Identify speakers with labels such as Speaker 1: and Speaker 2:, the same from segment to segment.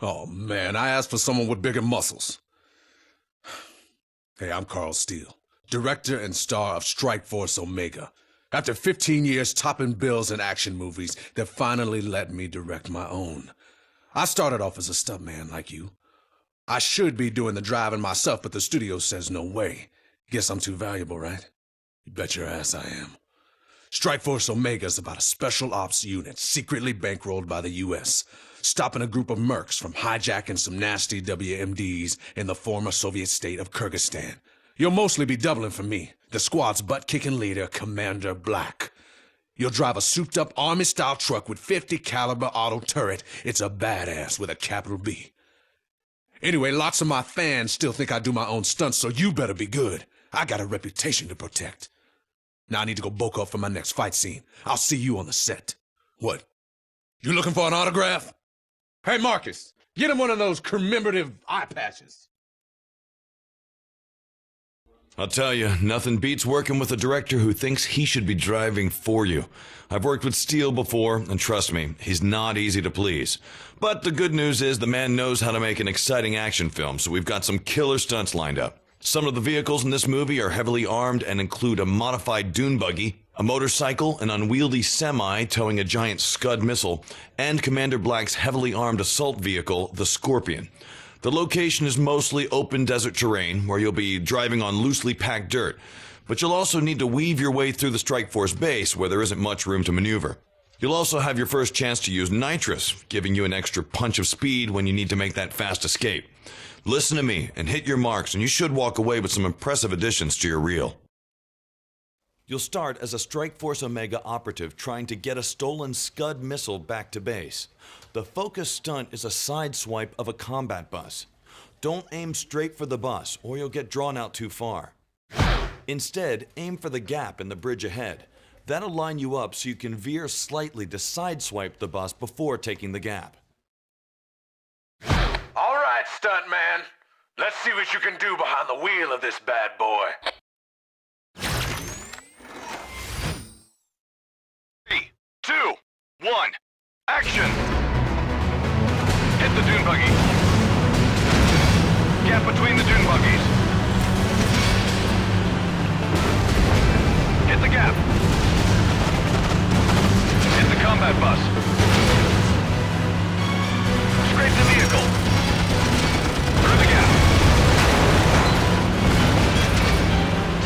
Speaker 1: Oh man, I asked for someone with bigger muscles. Hey, I'm Carl Steele, director and star of Strike Force Omega. After 15 years topping bills in action movies, they finally let me direct my own. I started off as a stuntman like you. I should be doing the driving myself, but the studio says no way. Guess I'm too valuable, right? You bet your ass I am. Strike Force Omega is about a special ops unit secretly bankrolled by the U.S., stopping a group of mercs from hijacking some nasty WMDs in the former Soviet state of Kyrgyzstan. You'll mostly be doubling for me, the squad's butt-kicking leader, Commander Black. You'll drive a souped-up Army-style truck with 50 caliber auto turret. It's a badass with a capital B. Anyway, lots of my fans still think I do my own stunts, so you better be good. I got a reputation to protect. Now I need to go bulk up for my next fight scene. I'll see you on the set. What? You looking for an autograph? Hey, Marcus, get him one of those commemorative eye patches.
Speaker 2: I'll tell you, nothing beats working with a director who thinks he should be driving for you. I've worked with Steele before, and trust me, he's not easy to please. But the good news is the man knows how to make an exciting action film, so we've got some killer stunts lined up. Some of the vehicles in this movie are heavily armed and include a modified dune buggy, a motorcycle, an unwieldy semi towing a giant Scud missile, and Commander Black's heavily armed assault vehicle, the Scorpion. The location is mostly open desert terrain where you'll be driving on loosely packed dirt, but you'll also need to weave your way through the Strike Force base where there isn't much room to maneuver. You'll also have your first chance to use nitrous, giving you an extra punch of speed when you need to make that fast escape. Listen to me and hit your marks, and you should walk away with some impressive additions to your reel. You'll start as a Strike Force Omega operative trying to get a stolen Scud missile back to base. The focus stunt is a side swipe of a combat bus. Don't aim straight for the bus, or you'll get drawn out too far. Instead, aim for the gap in the bridge ahead. That'll line you up so you can veer slightly to sideswipe the bus before taking the gap.
Speaker 1: All right, Stuntman. Let's see what you can do behind the wheel of this bad boy.
Speaker 3: 3, 2, 1, action! Hit the dune buggy. Gap between the dune buggies. Hit the gap. Hit the combat bus. Scrape the vehicle. Through the gap.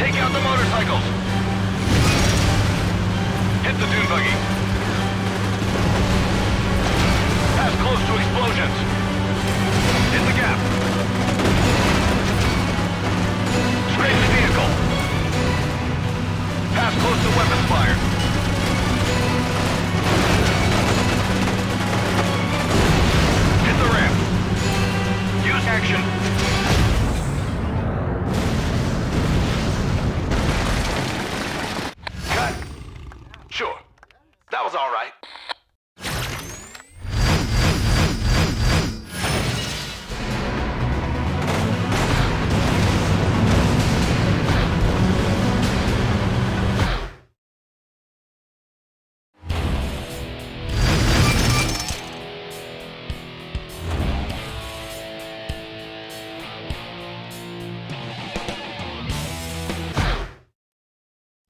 Speaker 3: Take out the motorcycles. Hit the dune buggy. Pass close to explosions. Hit the gap. Scrape the vehicle. Pass close to weapons fire. Hit the ramp. Use action. Cut. Sure. That was all right.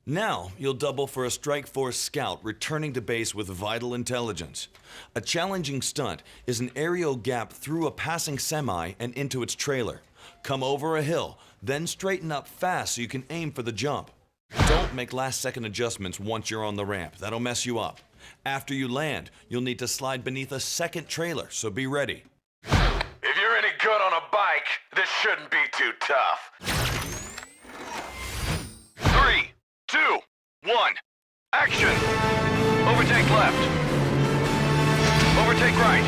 Speaker 2: Now, you'll double for a Strike Force scout returning to base with vital intelligence. A challenging stunt is an aerial gap through a passing semi and into its trailer. Come over a hill, then straighten up fast so you can aim for the jump. Don't make last-second adjustments once you're on the ramp. That'll mess you up. After you land, you'll need to slide beneath a second trailer, so be ready.
Speaker 1: If you're any good on a bike, this shouldn't be too tough.
Speaker 3: 3, 2, 1, action! Overtake left. Overtake right.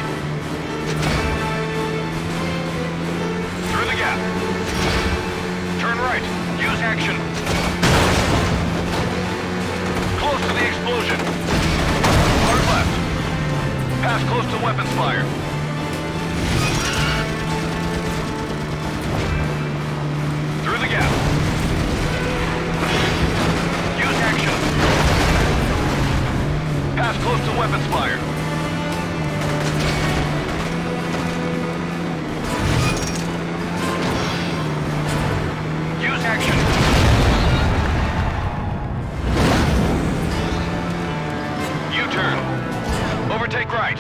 Speaker 3: Through the gap. Turn right. Use action. Close to the explosion. Hard left. Pass close to weapons fire. Through the gap. Use action. Pass close to weapons fire. turn. Overtake right.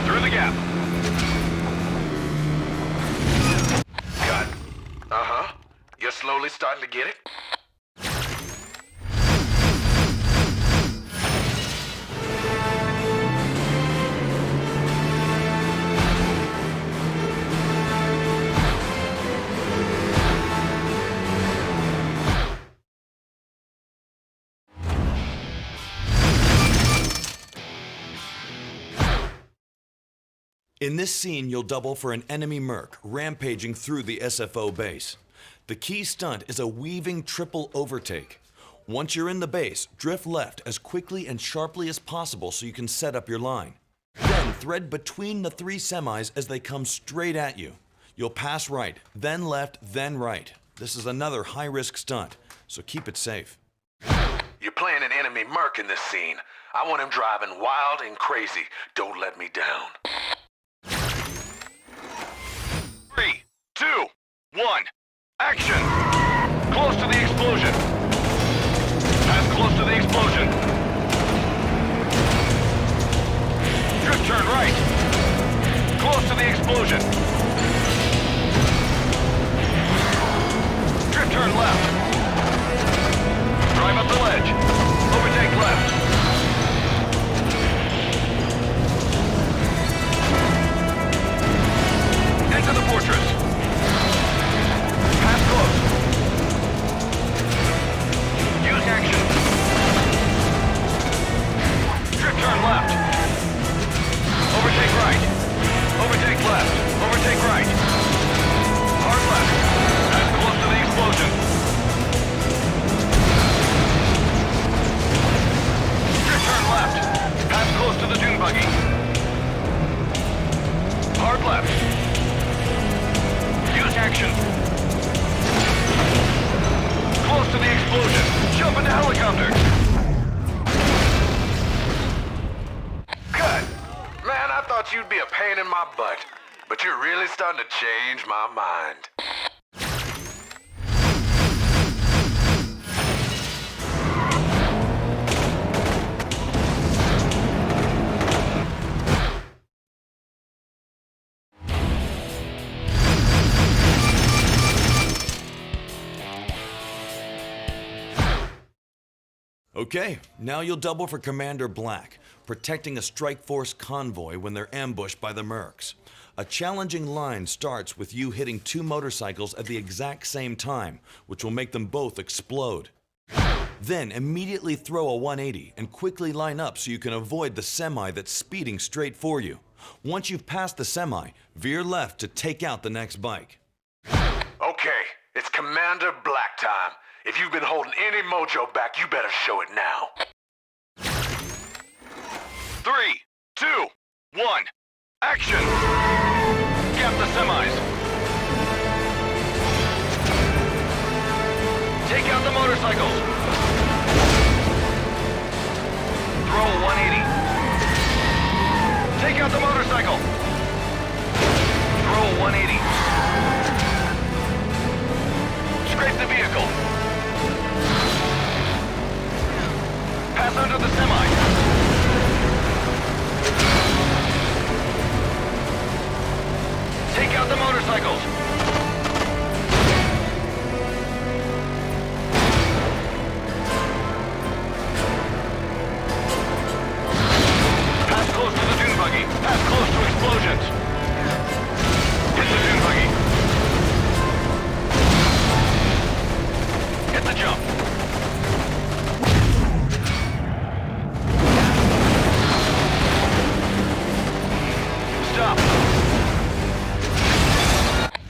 Speaker 3: Through the gap.
Speaker 1: Cut. Uh-huh. You're slowly starting to get it?
Speaker 2: In this scene, you'll double for an enemy merc rampaging through the SFO base. The key stunt is a weaving triple overtake. Once you're in the base, drift left as quickly and sharply as possible so you can set up your line. Then thread between the three semis as they come straight at you. You'll pass right, then left, then right. This is another high-risk stunt, so keep it safe.
Speaker 1: You're playing an enemy merc in this scene. I want him driving wild and crazy. Don't let me down.
Speaker 3: 3, 2, 1. Action! Close to the explosion. Pass close to the explosion. Drift turn right. Close to the explosion. Drift turn left. Drive up the ledge. Overtake left. Into the fortress. Pass close. Use action. Drift turn left. Overtake right. Overtake left. Overtake right. Hard left. Pass close to the explosion. Drift turn left. Pass close to the dune buggy. Hard left. Use action. Close to the explosion. Jump into helicopter.
Speaker 1: Cut. Man, I thought you'd be a pain in my butt. But you're really starting to change my mind.
Speaker 2: Okay, now you'll double for Commander Black, protecting a strike force convoy when they're ambushed by the mercs. A challenging line starts with you hitting two motorcycles at the exact same time, which will make them both explode. Then immediately throw a 180 and quickly line up so you can avoid the semi that's speeding straight for you. Once you've passed the semi, veer left to take out the next bike.
Speaker 1: Okay, it's Commander Black time. If you've been holding any mojo back, you better show it now.
Speaker 3: 3, 2, 1. Action! Gap the semis. Take out the motorcycles. Throw a 180. Take out the motorcycle. Throw a 180. Scrape the vehicle. Pass under the semi. Take out the motorcycles. Pass close to the dune buggy. Pass close to explosions. Hit the dune buggy. Hit the jump. Stop.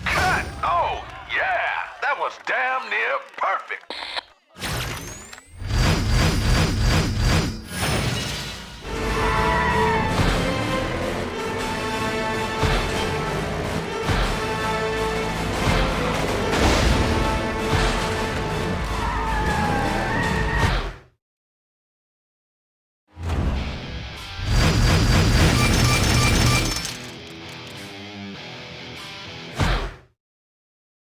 Speaker 1: Cut! Oh, yeah! That was damn near perfect.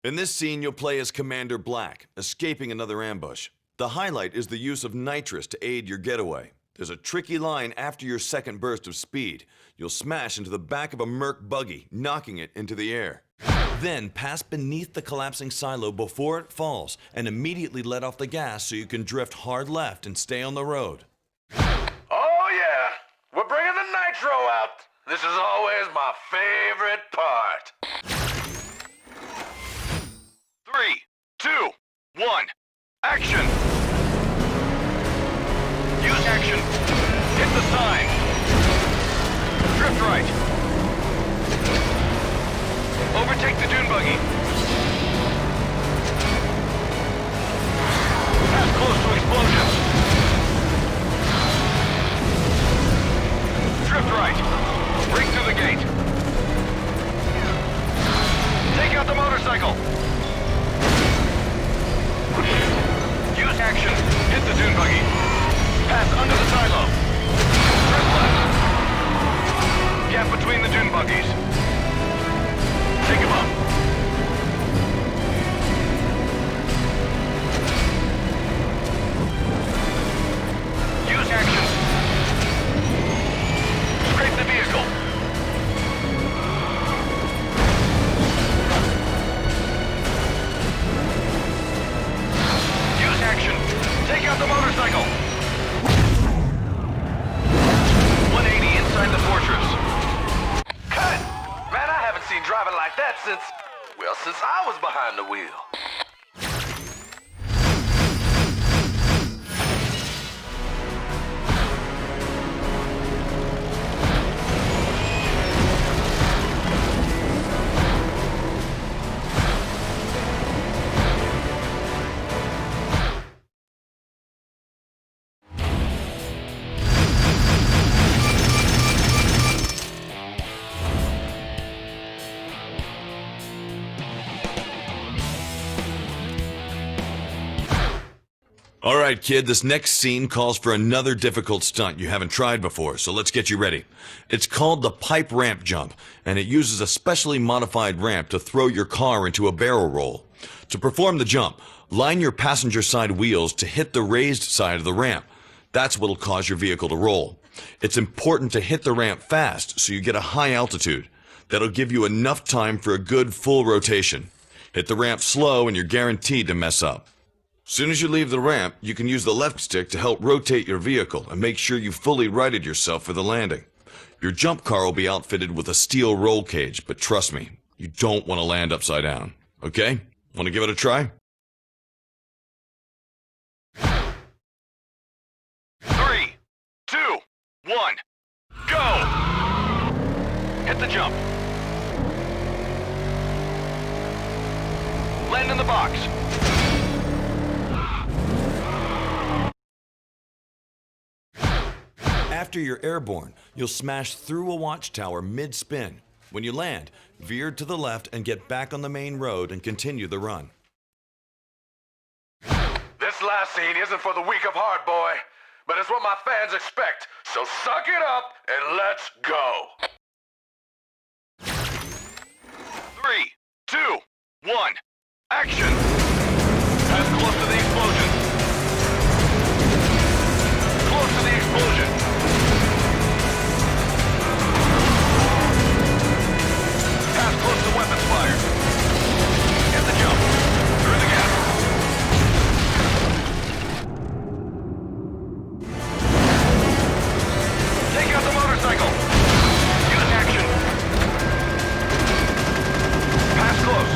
Speaker 2: In this scene, you'll play as Commander Black, escaping another ambush. The highlight is the use of nitrous to aid your getaway. There's a tricky line after your second burst of speed. You'll smash into the back of a Merc buggy, knocking it into the air. Then pass beneath the collapsing silo before it falls and immediately let off the gas so you can drift hard left and stay on the road.
Speaker 1: Oh, yeah. We're bringing the nitro out. This is always my favorite part.
Speaker 3: 3, 2, 1. Action! Use action. Hit the sign. Drift right. Overtake the dune buggy. Pass close to explosions. Drift right. Break through the gate. Take out the motorcycle. Use action. Hit the dune buggy. Pass under the silo. Drift left. Gap between the dune buggies. Take him up. Use action. Scrape the vehicle. Use action. Take out the motorcycle. 180 inside the fortress. Cut! Man, I haven't seen driving like that since I was behind the wheel.
Speaker 2: All right, kid, this next scene calls for another difficult stunt you haven't tried before, so let's get you ready. It's called the pipe ramp jump, and it uses a specially modified ramp to throw your car into a barrel roll. To perform the jump, line your passenger side wheels to hit the raised side of the ramp. That's what'll cause your vehicle to roll. It's important to hit the ramp fast so you get a high altitude. That'll give you enough time for a good full rotation. Hit the ramp slow and you're guaranteed to mess up. Soon as you leave the ramp, you can use the left stick to help rotate your vehicle and make sure you fully righted yourself for the landing. Your jump car will be outfitted with a steel roll cage, but trust me, you don't want to land upside down. Okay? Want to give it a try?
Speaker 3: 3, 2, 1, go! Hit the jump. Land in the box.
Speaker 2: After you're airborne, you'll smash through a watchtower mid-spin. When you land, veer to the left and get back on the main road and continue the run.
Speaker 1: This last scene isn't for the weak of heart, boy, but it's what my fans expect, so suck it up and let's go.
Speaker 3: 3, 2, 1, action! Pass close to the explosion. Close to the explosion. Pass close to weapons fire. Hit the jump. Through the gap. Take out the motorcycle. Use action. Pass close.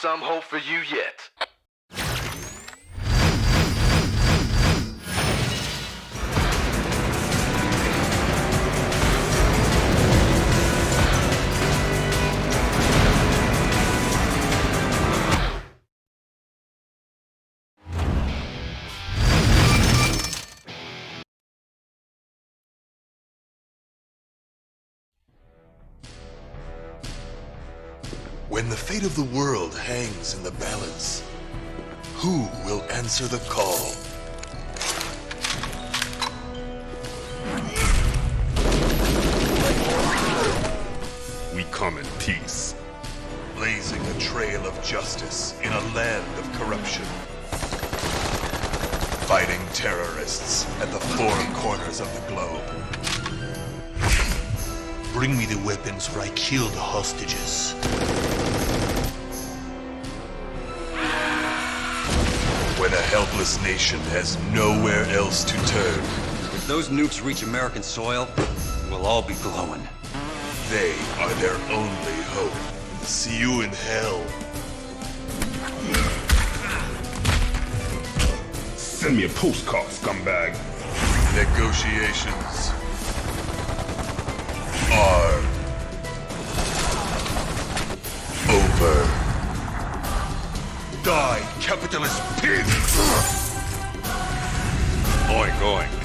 Speaker 3: some hope for you yet.
Speaker 4: When the fate of the world hangs in the balance, who will answer the call? We come in peace, blazing a trail of justice in a land of corruption. Fighting terrorists at the four corners of the globe. Bring me the weapons or I kill the hostages. When a helpless nation has nowhere else to turn.
Speaker 5: If those nukes reach American soil, we'll all be glowing.
Speaker 4: They are their only hope. See you in hell.
Speaker 6: Send me a postcard, scumbag.
Speaker 4: Negotiations are over. Die, capitalist pig!
Speaker 6: Oink, oink.